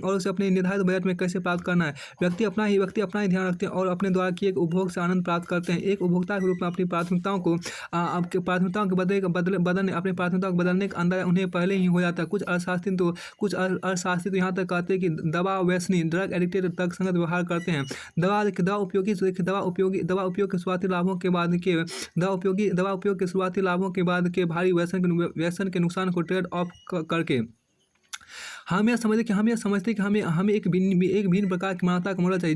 उसे अपने निर्धारित बजट में कैसे प्राप्त करना है। व्यक्ति अपना ही ध्यान रखते हैं और अपने द्वारा किए उपभोग से आनंद प्राप्त करते हैं। एक उपभोक्ता के रूप में अपनी प्राथमिकताओं के बदलने का अंदाजा उन्हें पहले ही हो जाता है। कुछ अर्थशास्त्री तो यहाँ तक कहते हैं कि दवा व्यसनी ड्रग एडिक्टेड तर्कसंगत व्यवहार करते हैं। दवा उपयोग के शुरुआती लाभों के बाद भारी व्यसन के नुकसान को ट्रेड ऑफ करके हम यह समझते कि हमें एक भिन्न प्रकार की मानवता का मॉडल चाहिए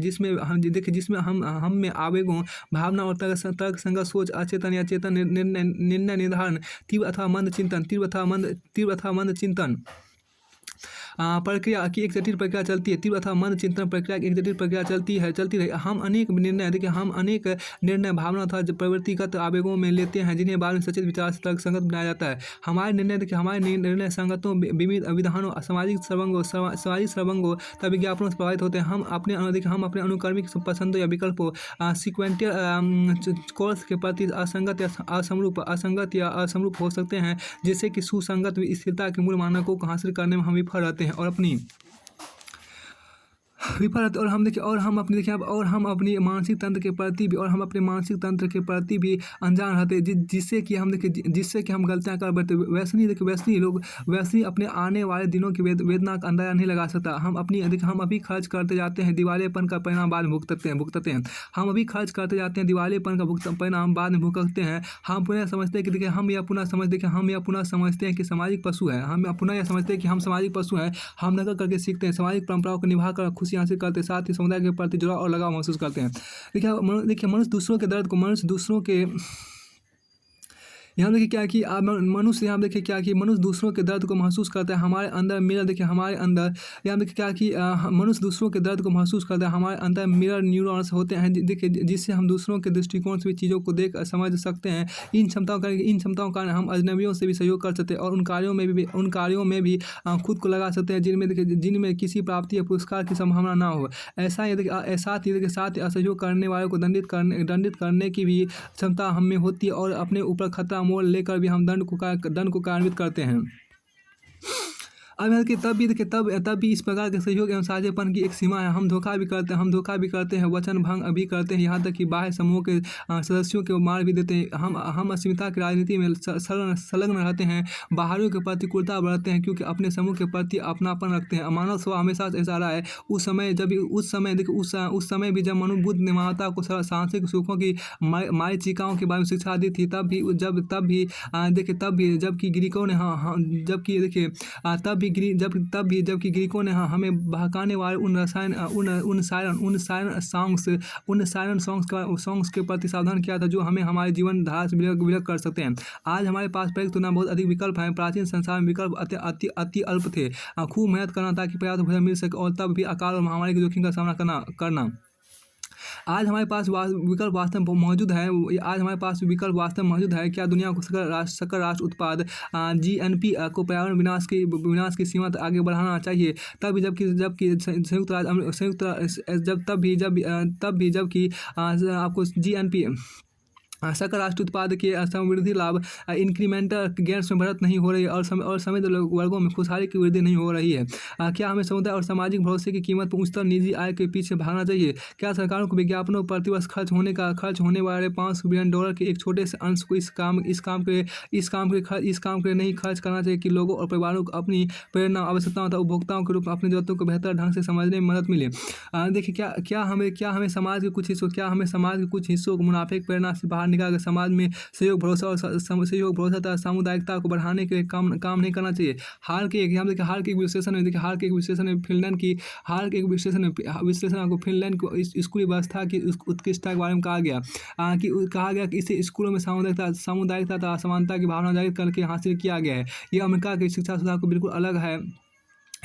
जिसमें हम में आवेगों, भावना और तर्कसंगत सोच, अचेतन या चेतन निर्णय निर्धारण, तीव्र अथवा मंद चिंतन प्रक्रिया की एक जटिल प्रक्रिया चलती है। तीव्र अथवा मंद चिंतन प्रक्रिया की एक जटिल प्रक्रिया चलती रही। हम अनेक निर्णय भावना अथवा प्रवृत्तिगत आवेगों में लेते हैं जिन्हें बाद में सचेत विचार से तर्कसंगत बनाया जाता है। हमारे निर्णय संगतों, विधानों, सामाजिक सरंगों तथा विज्ञापनों से प्रभावित होते हैं। हम अपने अनुक्रमिक पसंदों या विकल्पों, सीक्वेंटियल कोर्स के प्रति असंगत या असमरूप हो सकते हैं, जिससे कि सुसंगत स्थिरता के मूल मानकों को हासिल करने में हम विफल रहते हैं और हम अपनी मानसिक तंत्र के प्रति भी अनजान रहते हैं, जिससे कि हम गलतियां कर बैठते। वैसनी अपने आने वाले दिनों की वेदना का अंदाजा नहीं लगा सकता। हम अभी खर्च करते जाते हैं, दिवालियेपन का परिणाम बाद में भुगतते हैं। हम अभी खर्च करते जाते हैं, दिवालियेपन का परिणाम बाद में भुगतते हैं। हम पुनः समझते हैं कि हम यह पुनः समझते हैं कि सामाजिक पशु है। हम पुनः यह समझते हैं कि हम सामाजिक पशु हैं। हम नकल करके सीखते हैं, सामाजिक परंपराओं को निभाकर खुशी हासिल करते, साथ ही समुदाय के प्रति जुड़ाव और लगाव महसूस करते हैं। देखिए मनुष्य दूसरों के दर्द को यहाँ देखिए क्या कि मनुष्य दूसरों के दर्द को महसूस करता है। हमारे अंदर मनुष्य दूसरों के दर्द को महसूस करता है। हमारे अंदर मिरर न्यूरॉन्स होते हैं जिससे हम दूसरों के दृष्टिकोण से भी चीज़ों को देख समझ सकते हैं। इन क्षमताओं के कारण हम अजनबियों से भी सहयोग कर सकते हैं और उन कार्यों में भी खुद को लगा सकते हैं जिनमें किसी प्राप्ति या पुरस्कार की संभावना ना हो। साथ ही असहयोग करने वालों को दंडित करने की भी क्षमता हम में होती है और अपने ऊपर खतरा मोल लेकर भी हम दंड को कार्यान्वित करते हैं। अब तब भी इस प्रकार के सहयोग एवं साझेपन की एक सीमा है। हम धोखा भी करते हैं, वचन भंग भी करते हैं, यहाँ तक कि बाह्य समूह के सदस्यों को मार भी देते हैं। हम अस्मिता की राजनीति में संलग्न रहते हैं, बाहरियों के प्रतिकूलता बढ़ते हैं क्योंकि अपने समूह के प्रति अपनापन रखते हैं। मानव स्वभाव हमेशा ऐसा रहा है। उस समय भी जब मनु बुद्ध ने मानवता को सांसारिक सुखों की मारीचिकाओं के बारे में शिक्षा दी थी, जबकि ग्रीकों ने हमें बहकाने वाले उन सायरन सॉन्ग्स के प्रति सावधान किया था जो हमें हमारे जीवन धारा से विलग कर सकते हैं। आज हमारे पास पहले तुलना बहुत अधिक विकल्प हैं। प्राचीन संसार में विकल्प अति अल्प थे। खूब मेहनत करना ताकि पर्याप्त भोजन मिल सके और तब भी अकाल और महामारी के जोखिम का सामना करना। आज हमारे पास विकल्प वास्तव में मौजूद है। क्या दुनिया को सकल राष्ट्र उत्पाद जीएनपी को पर्यावरण विनाश की सीमा तक आगे बढ़ाना चाहिए? जबकि आपको जीएनपी सकल राष्ट्र उत्पाद के समृद्धि लाभ इंक्रीमेंटल गेन्स में बढ़त नहीं हो रही है और समृद्ध वर्गों में खुशहाली की वृद्धि नहीं हो रही है। क्या हमें समुदाय और सामाजिक भरोसे की कीमत पर उच्चतर निजी आय के पीछे भागना चाहिए? क्या सरकारों को विज्ञापनों पर प्रतिवर्ष खर्च होने वाले $500 बिलियन के एक छोटे से अंश को इस काम के लिए नहीं खर्च करना चाहिए कि लोगों और परिवारों को अपनी प्रेरणा, आवश्यकताओं तथा उपभोक्ताओं के रूप में अपनी जरूरतों को बेहतर ढंग से समझने में मदद मिले? देखिए क्या हमें समाज के कुछ हिस्सों को मुनाफे की प्रेरणा से बाहर निकाल कर समाज में सहयोग भरोसा तथा सामुदायिकता को बढ़ाने के लिए काम नहीं करना चाहिए? हाल के एक विश्लेषण में फिनलैंड को स्कूली व्यवस्था की उत्कृष्टता के बारे में कहा गया कि इसे स्कूलों में सामुदायिकता तथा समानता की भावना जागृत करके हासिल किया गया है। यह अमेरिका की शिक्षा सुधार को बिल्कुल अलग है।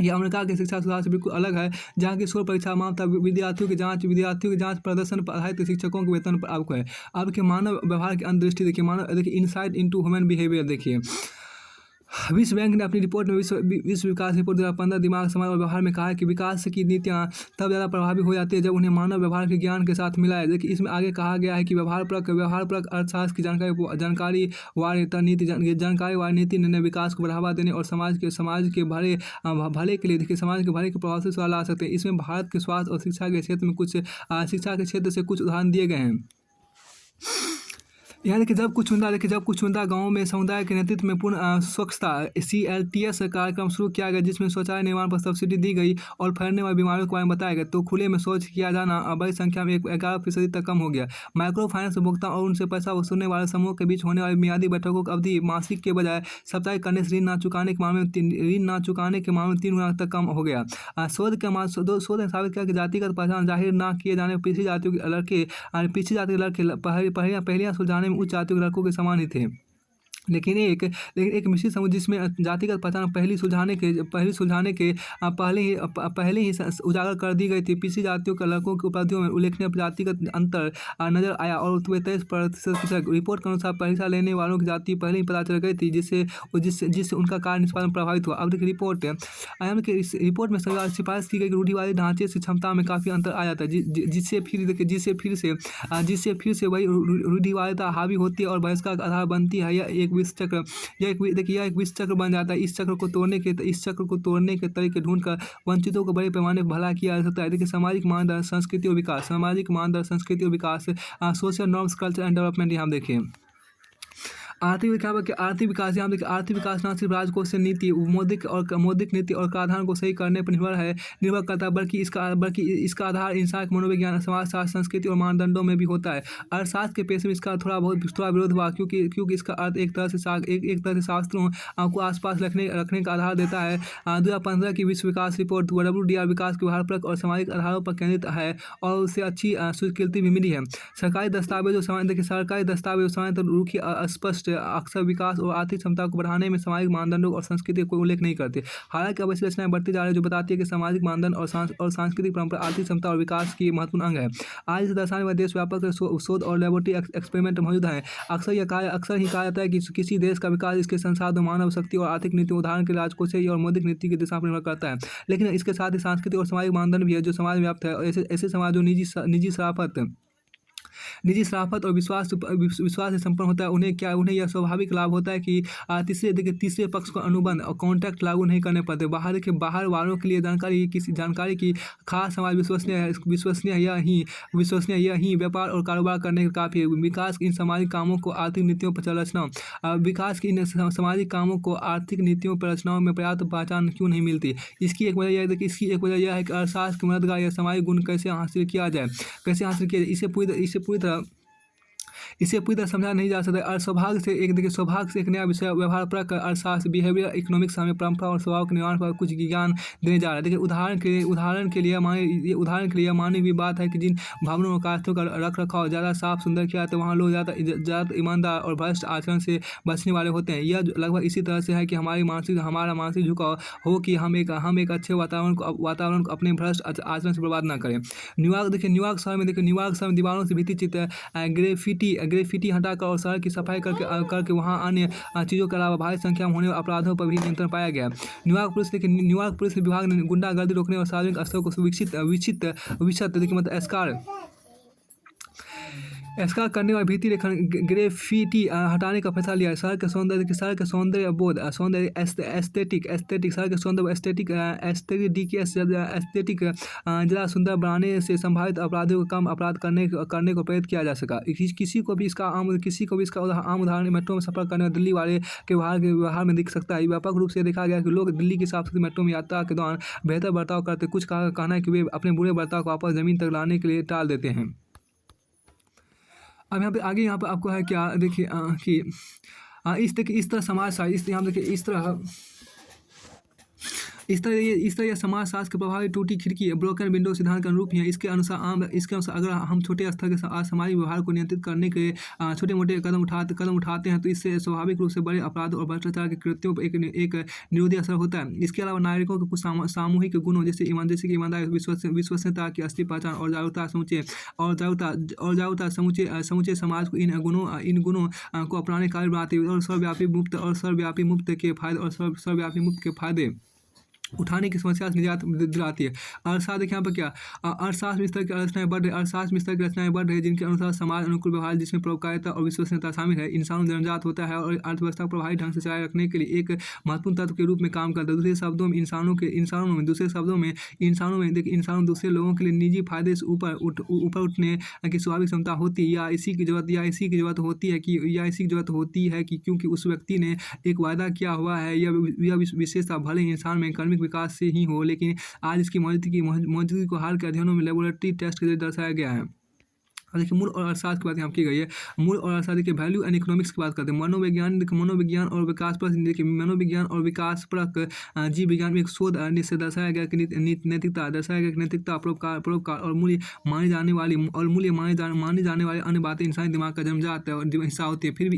ये अमेरिका की शिक्षा सुधार से बिल्कुल अलग है, जहाँ की शोध परीक्षा मात्र विद्यार्थियों की जाँच प्रदर्शन पर आधारित शिक्षकों के वेतन पर आपको है। आपके मानव व्यवहार की अंतर्दृष्टि देखिए इनसाइट इनटू ह्यूमन बिहेवियर देखिए। विश्व बैंक ने अपनी रिपोर्ट में विश्व विकास रिपोर्ट 2015 दिमाग, समाज और व्यवहार में कहा है कि विकास की नीतियाँ तब ज़्यादा प्रभावी हो जाती है जब उन्हें मानव व्यवहार के ज्ञान के साथ मिलाया। देखिए इसमें आगे कहा गया है कि व्यवहारपरक अर्थशास्त्र की जानकारी वाली नीति ने विकास को बढ़ावा देने और समाज के भले के लिए देखिए समाज के भले के प्रभाव से ला सकते हैं। इसमें भारत के स्वास्थ्य और शिक्षा के क्षेत्र में शिक्षा के क्षेत्र से कुछ उदाहरण दिए गए हैं। यहाँ देखिए जब कुछ चुनिंदा गाँवों में समुदाय के नेतृत्व में पूर्ण स्वच्छता CLTS कार्यक्रम शुरू किया गया, जिसमें शौचालय निर्माण पर सब्सिडी दी गई और फैलने वाली बीमारियों के बारे में बताया गया। तो खुले में शौच किया जाना बड़ी संख्या में 11% तक कम हो गया। माइक्रो फाइनेंस उपभोक्ता और उनसे पैसा वसूलने वाले समूह के बीच होने वाली मियादी बैठकों की अवधि मासिक के बजाय साप्ताहिक करने से ऋण न चुकाने के मामले में 3 गुना तक कम हो गया। शोध ने साबित किया कि जातिगत पहचान जाहिर न किए जाने पर पिछड़ी जातियों के लड़के पहलियां सुलझाने में उच्च जातियों के लड़कों के समान ही थे। लेकिन एक मिश्रित समूह जिसमें जातिगत पहचान पहले ही उजागर कर दी गई थी, पिछड़ी जातियों के लड़कों की उपलब्धियों में उल्लेखनीय जातिगत अंतर नजर आया और 23% रिपोर्ट के अनुसार परीक्षा लेने वालों की जाति पहले ही पता चल गई थी, जिससे उनका कार्य निष्पादन प्रभावित हुआ। अब देखिए इस रिपोर्ट में सिफारिश की गई रूढ़िवादी ढांचे से क्षमता में काफ़ी अंतर आ जाता है, जिससे फिर से वही रूढ़िवादिता हावी होती है और बहिष्कार का आधार बनती है। यह एक विष चक्र बन जाता है। इस चक्र को तोड़ने के तरीके ढूंढकर वंचितों को बड़े पैमाने पर भला किया जा सकता है। देखिए सामाजिक मानदंड संस्कृति और विकास social norms culture and development यहाँ देखिए। आर्थिक विकास यहाँ देखिए आर्थिक विकास न सिर्फ राजकोष से नीति मौद्रिक नीति और कराधान को सही करने पर निर्भर करता है, बल्कि इसका आधार इंसान के मनोविज्ञान, समाजशास्त्र, संस्कृति और मानदंडों में भी होता है। अर्थशास्त्र के पेशे में इसका थोड़ा विरोध हुआ, क्योंकि इसका अर्थ एक तरह से शास्त्रों को आसपास रखने का आधार देता है। 2015 की विश्व विकास रिपोर्ट WDR विकास के व्यवहारपरक और सामाजिक आधारों पर केंद्रित है और उसे अच्छी स्वीकृति भी मिली है। सरकारी दस्तावेजों सामान्यतः रुखी, अस्पष्ट, अक्सर विकास और आर्थिक क्षमता को बढ़ाने में सामाजिक मानदंडों और संस्कृति को उल्लेख नहीं करते। हालांकि अब ऐसी रचनाएं बढ़ती जा रही है जो बताती है कि सामाजिक मानदंड और सांस्कृतिक परंपरा आर्थिक क्षमता और विकास की महत्वपूर्ण अंग है। आज इसे दर्शाने में देश व्यापक शोध और लेबोरेटरी एक्सपेरिमेंट मौजूद हैं। अक्सर ही कहा जाता है कि किसी देश का विकास इसके संसाधन, मानव शक्ति और आर्थिक नीति, उदाहरण के लिए राजकोषीय और मौद्रिक नीति की दिशा पर निर्भर करता है। लेकिन इसके साथ ही सांस्कृतिक और सामाजिक मानदंड भी है जो समाज में व्याप्त है। ऐसे समाज जो निजी शराफत और विश्वास से संपन्न होता है, उन्हें यह स्वाभाविक लाभ होता है कि तीसरे पक्ष को अनुबंध और कॉन्ट्रैक्ट लागू नहीं करने पड़ते। बाहर वालों के लिए जानकारी की खास समाज विश्वसनीय यही व्यापार और कारोबार करने का काफ़ी है। विकास की इन सामाजिक कामों को आर्थिक नीतियों पर रचनाओं में पर्याप्त पहचान क्यों नहीं मिलती? इसकी एक वजह यह है कि अर्थशास्त्र की मददगार यह सामाजिक गुण कैसे हासिल किया जाए। इसे पूरी तरह समझा नहीं जा सकता। और सौभाग्य से एक नया विषय व्यवहारपरक अर्थशास्त्र बिहेवियर इकोनॉमिक्स हमें परंपरा और स्वभाव के निर्माण पर कुछ ज्ञान देने जा रहा है। देखिए उदाहरण के लिए मानी हुई बात है कि जिन भवनों और कास्थों का रख रखाव ज़्यादा साफ सुंदर किया जाता है, वहाँ लोग ज़्यादा ईमानदार और भ्रष्ट आचरण से बचने वाले होते हैं। यह लगभग इसी तरह से है कि हमारा मानसिक झुकाव हो कि हम एक अच्छे वातावरण को अपने भ्रष्ट आचरण से बर्बाद न करें। न्यूयॉर्क शहर में दीवारों से भित्ति चित्र ग्रेफिटी हटाकर और शहर की सफाई करके वहाँ अन्य चीज़ों के अलावा भारी संख्या में होने वाले अपराधों पर भी नियंत्रण पाया गया। न्यूयॉर्क पुलिस विभाग ने गुंडागर्दी रोकने और सार्वजनिक स्थलों को एस्कार करने और भीति रेखा ग्रेफिटी हटाने का फैसला लिया। शहर के सौंदर्य बोध ज़्यादा सुंदर बनाने से संभावित अपराधियों को कम अपराध करने को प्रेरित किया जा सका। किसी को भी इसका आम उदाहरण मेट्रो में सफर करने और दिल्ली वाले के व्यवहार में दिख सकता है। व्यापक रूप से देखा गया कि लोग दिल्ली की साफ सुथरी मेट्रो में यात्रा के दौरान बेहतर बर्ताव करते। कुछ का कहना है कि वे अपने बुरे बर्ताव को वापस ज़मीन तक लाने के लिए टाल देते हैं। अब यहाँ पे आपको है क्या देखिए कि इस तरह समाज इस तरह इस तरह यह समाजशास्त्र के प्रभावी टूटी खिड़की ब्रोकन विंडो सिद्धांत का अनुरूप ही है। इसके अनुसार अगर हम छोटे स्तर के असामाजिक व्यवहार को नियंत्रित करने के छोटे मोटे कदम उठाते हैं तो इससे स्वाभाविक रूप से बड़े अपराध और भ्रष्टाचार के कृत्यों पर एक निरोधी असर होता है। इसके अलावा नागरिकों के कुछ सामूहिक गुणों जैसे ईमानदारी, विश्वसनीयता की असली पहचान और जागरूकता समूचे समाज को इन गुणों को अपनाने का बनाते हैं और सर्वव्यापी मुक्त के फायदे उठाने की समस्या से निजात दिलाती है। अर्थशास्त्र देखिए यहाँ पर क्या अर्थशास्त्र में इस तरह की रचनाएं बढ़ रही है जिनके अनुसार समाज अनुकूल व्यवहार जिसमें परोपकारिता और विश्वसनीयता शामिल है इंसान जन्मजात होता है और अर्थव्यवस्था को प्रभावी ढंग से चलाए रखने के लिए एक महत्वपूर्ण तत्व के रूप में काम करता है। दूसरे शब्दों में इंसानों दूसरे लोगों के लिए निजी फायदे से ऊपर उठने की स्वाभाविक क्षमता होती है या इसी की जरूरत होती है कि क्योंकि उस व्यक्ति ने एक वायदा किया हुआ है। यह विशेषता भले ही इंसान में कार्मिक विकास से ही हो, लेकिन आज इसकी मौजूदगी को हाल के अध्ययनों में लेबोरेटरी टेस्ट के जरिए दर्शाया गया है। अब देखिए मूल और अर्थशास्त्र की बात यहाँ की गई है। मूल और अर्थशास्त्र के वैल्यू एंड इकोनॉमिक्स की बात करते हैं। मनोविज्ञान और विकास परक जीव विज्ञान में एक शोध से दर्शाया गया कि नैतिकता परोपकार और मूल्य मानी जाने वाली अन्य बातें इंसानी दिमाग का जन्मजात हिस्सा होती है। फिर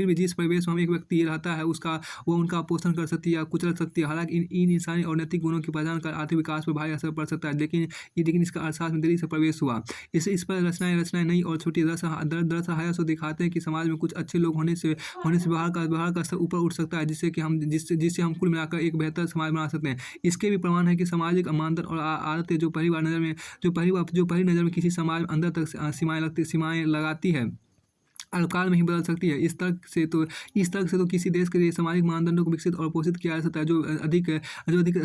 भी जिस परिवेश में एक व्यक्ति रहता है वो उनका पोषण कर सकती है या कुचल सकती है। हालांकि इन इंसानी और नैतिक गुणों की पहचान कर आर्थिक विकास पर भारी असर पड़ सकता है, लेकिन इसका अर्थशास्त्र में देरी से प्रवेश हुआ। इस पर रचनाएं नई और छोटी दरअसल हाया दिखाते हैं कि समाज में कुछ अच्छे लोग होने से व्यवहार का स्तर ऊपर उठ सकता है जिससे हम कुल मिलाकर एक बेहतर समाज बना सकते हैं। इसके भी प्रमाण है कि सामाजिक मानदंड और आदतें जो पहली नज़र में किसी समाज में अंदर तक सीमाएं लगाती है अल्पकाल में ही बदल सकती है। इस तर्क से तो किसी देश के लिए सामाजिक मानदंडों को विकसित और पोषित किया जा सकता है जो अधिक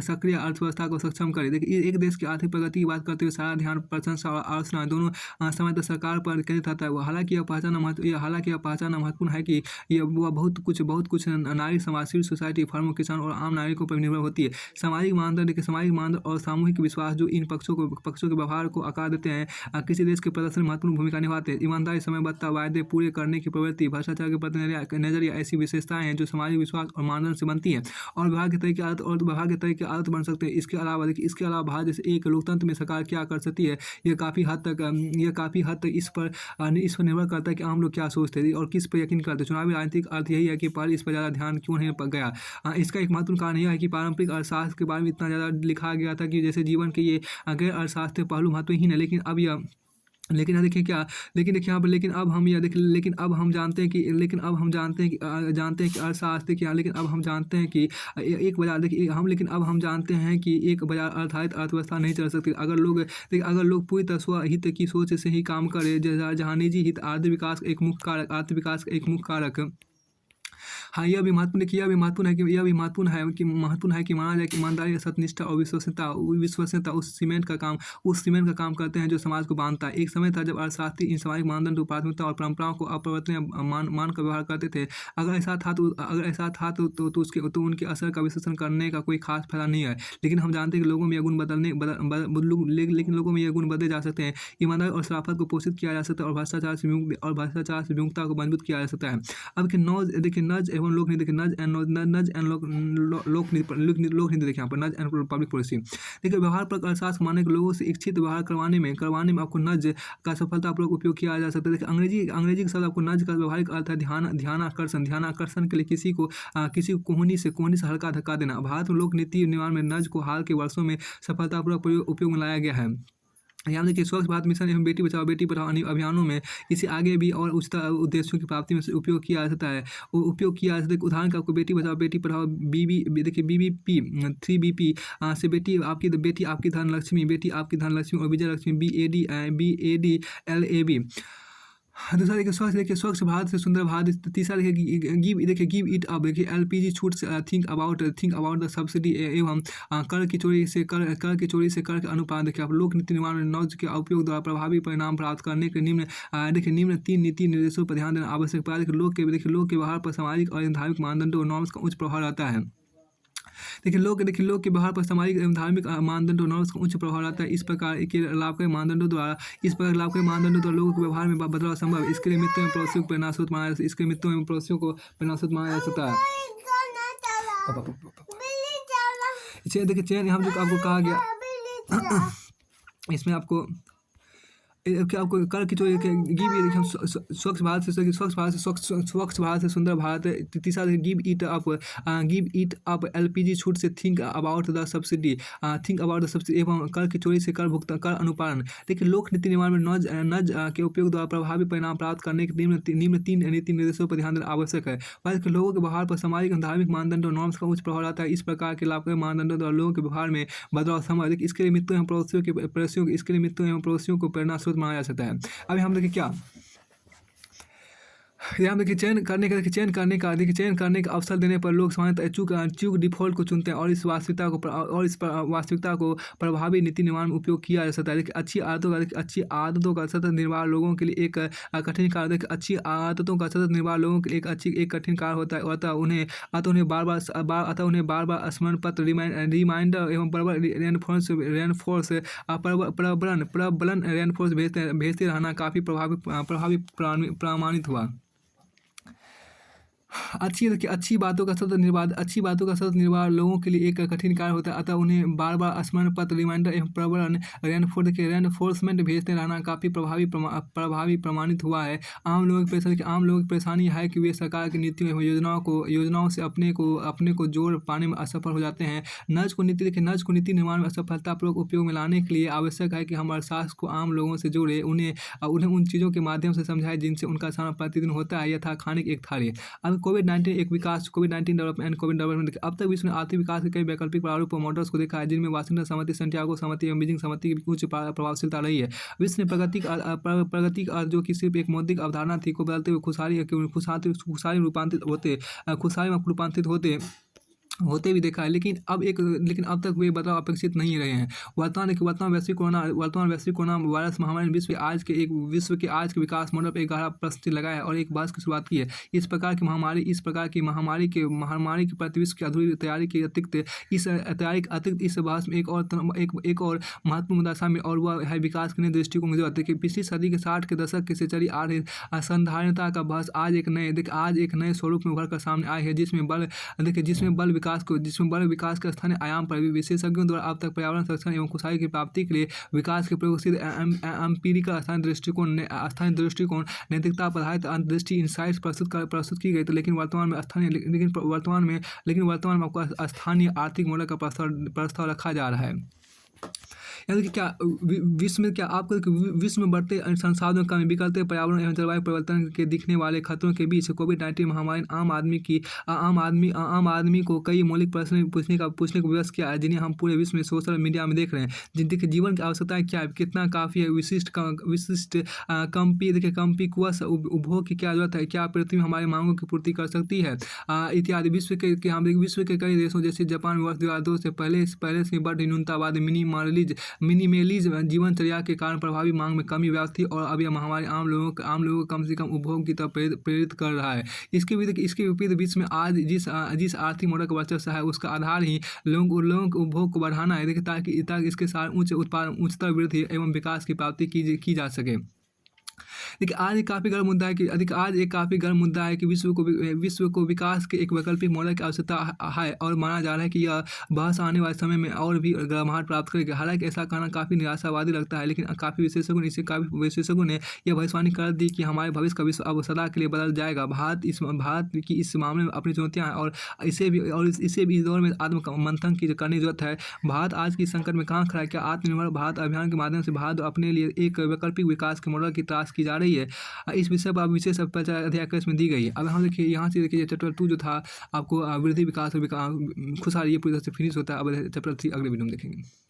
सक्रिय अर्थव्यवस्था को सक्षम करे। देखिए एक देश की आर्थिक प्रगति की बात करते हुए सारा ध्यान प्रशंसा और आलोचना दोनों समय तक सरकार पर केंद्रित रहता है। हालांकि यह पहचानना महत्वपूर्ण है कि वह बहुत कुछ नागरिक समाज, सिविल सोसाइटी, फर्मों, किसान और आम नागरिकों पर निर्भर होती है। सामाजिक मानदंड और सामूहिक विश्वास जो इन पक्षों के व्यवहार को आकार देते हैं किसी देश के प्रदर्शन में महत्वपूर्ण भूमिका निभाते हैं। ईमानदारी, समयबद्धता, वायदे पूरे करने की प्रवृत्ति, भ्रष्टाचार के प्रति नजरिया ऐसी विशेषताएं हैं जो सामाजिक विश्वास और मानदंड से बनती हैं और विभाग के तरीके आदत बन सकते हैं। इसके अलावा भारत जैसे एक लोकतंत्र में सरकार क्या कर सकती है यह काफ़ी हद तक इस पर निर्भर करता है कि आम लोग क्या सोचते हैं और किस पर यकीन करते हैं। चुनावी राजनीतिक अर्थ यही है कि पहले इस पर ज़्यादा ध्यान क्यों नहीं गया। इसका एक महत्वपूर्ण कारण यह है कि पारंपरिक अर्थशास्त्र के बारे में इतना ज़्यादा लिखा गया था कि जैसे जीवन के ये गैर अर्थशास्त्र पहलू महत्वहीन है। लेकिन अब हम जानते हैं कि अर्थशास्त्र क्या। लेकिन अब हम जानते हैं कि एक बाजार आधारित अर्थव्यवस्था नहीं चल सकती अगर लोग पूरी तरह स्वहित की सोच से ही काम करें, जहाँ निजी हित आर्थिक विकास का एक मुख्य कारक। हाँ, यह भी महत्वपूर्ण है कि माना जाए कि ईमानदारी, सत्यनिष्ठा और विश्वसनीयता उस सीमेंट का काम करते हैं जो समाज को बांधता है। एक समय था जब अर्थशास्त्री इन सामाजिक मानदंडों, प्राथमिकता और परंपराओं को अपरिवर्तनीय मानकर व्यवहार करते थे। अगर ऐसा था तो उनके असर का विश्लेषण करने का कोई खास फायदा नहीं है। लेकिन हम जानते हैं कि लोगों में यह गुण बदले जा सकते हैं। ईमानदारी और शराफत को पोषित किया जा सकता है और भ्रष्टाचार से विमुक्तता को मजबूत किया जा सकता है। अब नज एंड लोकनीति देखिए यहाँ पर नज एंड पब्लिक पॉलिसी। देखिए व्यवहार पर अर्थशास्त्र माने लोगों से इच्छित व्यवहार करवाने में आपको नज का सफलतापूर्वक उपयोग किया जा सकता है। देखिए अंग्रेजी शब्द आपको नज का व्यवहारिक अर्थ है ध्यानाकर्षण के लिए किसी को कोहनी से हल्का धक्का देना। भारत में लोक नीति निर्माण में नज को हाल के वर्षों में सफलतापूर्वक उपयोग में लाया गया है। यहाँ देखिए स्वच्छ भारत मिशन एवं बेटी बचाओ बेटी पढ़ाओ अभियानों में इसे आगे भी और उच्चतर उद्देश्यों की प्राप्ति में उपयोग किया जा सकता है। उदाहरण का आपको बेटी बचाओ बेटी पढ़ाओ BBP 3BP से बेटी आपकी धन लक्ष्मी और विजय लक्ष्मी BADLAB। दूसरा देखिए स्वच्छ भारत से सुंदर भारत। तीसरा देखिए गिव इट अप। देखिए LPG छूट से थिंक अबाउट द सब्सिडी एवं कर की चोरी से कर के अनुपात। देखिए आप लोक नीति निर्माण में नॉज के उपयोग द्वारा प्रभावी परिणाम प्राप्त करने के निम्न 3 नीति निर्देशों पर ध्यान देना आवश्यक है। लोक के व्यवहार पर सामाजिक और धार्मिक मानदंडों और नॉर्म्स का उच्च प्रभाव रहता है। देखिए लोक के व्यवहार पर सामाजिक एवं धार्मिक मानदंडों नॉर्म्स का उच्च प्रभाव रहता है। इस प्रकार के लाभकारी मानदंडों द्वारा लोगों के व्यवहार में बदलाव संभव है। इसके लिए मित्रों में पड़ोसियों को परिणाम माना जा सकता है। देखिए चयन यहाँ जो आपको कहा गया इसमें आपको क्या आपको कर की चोरी गिव स्वच्छ भारत से सुंदर भारत। तीसरा गिव इट अप LPG छूट से थिंक अबाउट द सब्सिडी एवं कर की चोरी से कर भुगतान कर अनुपालन। देखिए लोक नीति निर्माण में नज के उपयोग द्वारा प्रभावी परिणाम प्राप्त करने के निम्न तीन नीति निर्देशों पर ध्यान देना आवश्यक है। भारत के लोगों के व्यवहार पर सामाजिक धार्मिक मानदंड और नॉर्म्स का उच्च प्रभाव रहता है। इस प्रकार के लाभकारी मानदंडों द्वारा लोगों के व्यवहार में बदलाव संभव। इसके लिए मित्रों एवं पड़ोसियों को प्रेरणा माना जा सकता है। अब हम देखिए क्या यहाँ देखिए चयन करने का अवसर देने पर लोग सामान्यतः चूक डिफॉल्ट को चुनते हैं और इस वास्तविकता को प्रभावी नीति निर्माण में उपयोग किया जा सकता है। देखिए अच्छी आदतों का सतत निर्वाह लोगों के लिए एक कठिन कार्य। देखिए अच्छी आदतों का सतत निर्वाह लोगों के लिए एक कठिन कार्य होता है। अतः उन्हें बार बार स्मरण पत्र रिमाइंडर एवं प्रबलन रेनफोर्स भेजते रहना काफ़ी प्रभावी प्रमाणित हुआ। अच्छी बातों का सतत निर्वाह लोगों के लिए एक कठिन कार्य होता है। अतः उन्हें बार बार स्मरण पत्र रिमाइंडर एवं प्रबलन रेनफोर्समेंट भेजते रहना काफ़ी प्रभावी प्रमाणित हुआ है। आम लोगों की परेशानी है कि वे सरकार की नीतियों एवं योजनाओं से अपने को जोड़ पाने में असफल हो जाते हैं। नज को नीति निर्माण में सफलतापूर्वक उपयोग में लाने के लिए आवश्यक है कि हम अर्थशास्त्र को आम लोगों से जोड़े, उन्हें उन चीज़ों के माध्यम से समझाएं जिनसे उनका सामना प्रतिदिन होता है, यथा खाने की एक थाली। अब कोविड-19 डेवलपमेंट। अब तक विश्व ने आर्थिक विकास के कई वैकल्पिक प्रारूप और मॉडल्स को देखा है, जिनमें वाशिंगटन सहमति, सैंटियागो सहमति एवं बीजिंग सहमति की उच्च प्रभावशीलता रही है। विश्व ने प्रगति का जो कि सिर्फ एक मौद्रिक अवधारणा थी को बदलते हुए खुशहाली में रूपांतरित होते भी देखा है। लेकिन अब तक वे बदलाव अपेक्षित नहीं रहे हैं। वर्तमान वैश्विक कोरोना वायरस महामारी ने विश्व के आज के विकास मॉडल पर एक गहरा प्रश्न लगाया है और एक बहस की शुरुआत की है। इस प्रकार की महामारी के प्रति विश्व की अधूरी तैयारी के अतिरिक्त इस बहस में एक और महत्वपूर्ण मुद्दा शामिल, और वह है विकास के नए दृष्टिकोण की जरूरत है। पिछली सदी के 60 के दशक से चली आ रही संधारणता का बहस आज एक नए स्वरूप में उभर कर सामने आई है, जिसमें बल विकास के स्थानीय आयाम पर विशेषज्ञों द्वारा अब तक पर्यावरण संरक्षण एवं खुशहाली की प्राप्ति के लिए विकास के प्रयोगशील एम्पिरिकल स्थानीय दृष्टिकोण नैतिकता पर आधारित अंतर्दृष्टि इंसाइट्स प्रस्तुत की गई थी। लेकिन वर्तमान में आपको स्थानीय आर्थिक मॉडल का प्रस्ताव रखा जा रहा है। यानी कि क्या विश्व में बढ़ते संसाधनों कमी, बिगड़ते पर्यावरण एवं जलवायु परिवर्तन के दिखने वाले खतरों के बीच कोविड-19 महामारी ने आम आदमी को कई मौलिक प्रश्न पूछने को विवश किया है, जिन्हें हम पूरे विश्व में सोशल मीडिया में देख रहे हैं। जिनके जीवन की आवश्यकताएं क्या है, कितना काफ़ी है, विशिष्ट कंपीक्वस उपभोग की क्या जरूरत है, क्या पृथ्वी हमारी मांगों की पूर्ति कर सकती है इत्यादि। विश्व के कई देशों जैसे जापान में वर्ष 2002 से पहले से बढ़ न्यूनतावाद मिनिमलिज्म जीवनचर्या के कारण प्रभावी मांग में कमी व्याप्त थी, और अब यह महामारी आम लोगों को कम से कम उपभोग की तरफ प्रेरित कर रहा है। इसके विपरीत विश्व में आज जिस आर्थिक मॉडल का वर्चस्व है, उसका आधार ही लोगों के उपभोग को बढ़ाना है, ताकि इसके साथ उच्चतर वृद्धि एवं विकास की प्राप्ति की जा सके। देखिए आज एक काफ़ी गर्म मुद्दा है कि विश्व को विकास के एक वैकल्पिक मॉडल की आवश्यकता है, और माना जा रहा है कि यह बहस आने वाले समय में और भी गर्माहट प्राप्त करेगी। हालांकि ऐसा कहना काफ़ी निराशावादी लगता है, लेकिन काफ़ी विशेषज्ञों ने यह भविष्यवाणी कर दी कि हमारे भविष्य का विश्व अब सदा के लिए बदल जाएगा। भारत की इस मामले में अपनी चुनौतियाँ हैं, और इसे भी इस दौर में आत्ममंथन करने की जरूरत है। भारत आज की संकट में कहाँ खड़ा है? क्या आत्मनिर्भर भारत अभियान के माध्यम से भारत अपने लिए एक वैकल्पिक विकास के मॉडल की तलाश की जा रही है? इस विषय पर विशेष अध्याय में दी गई है। अब हम देखिए यहाँ से देखिए चैप्टर 2 जो था आपको वृद्धि विकास और खुशहाली, ये पूरी तरह से फिनिश होता है। अब चैप्टर 3 अगले वीडियो में देखेंगे।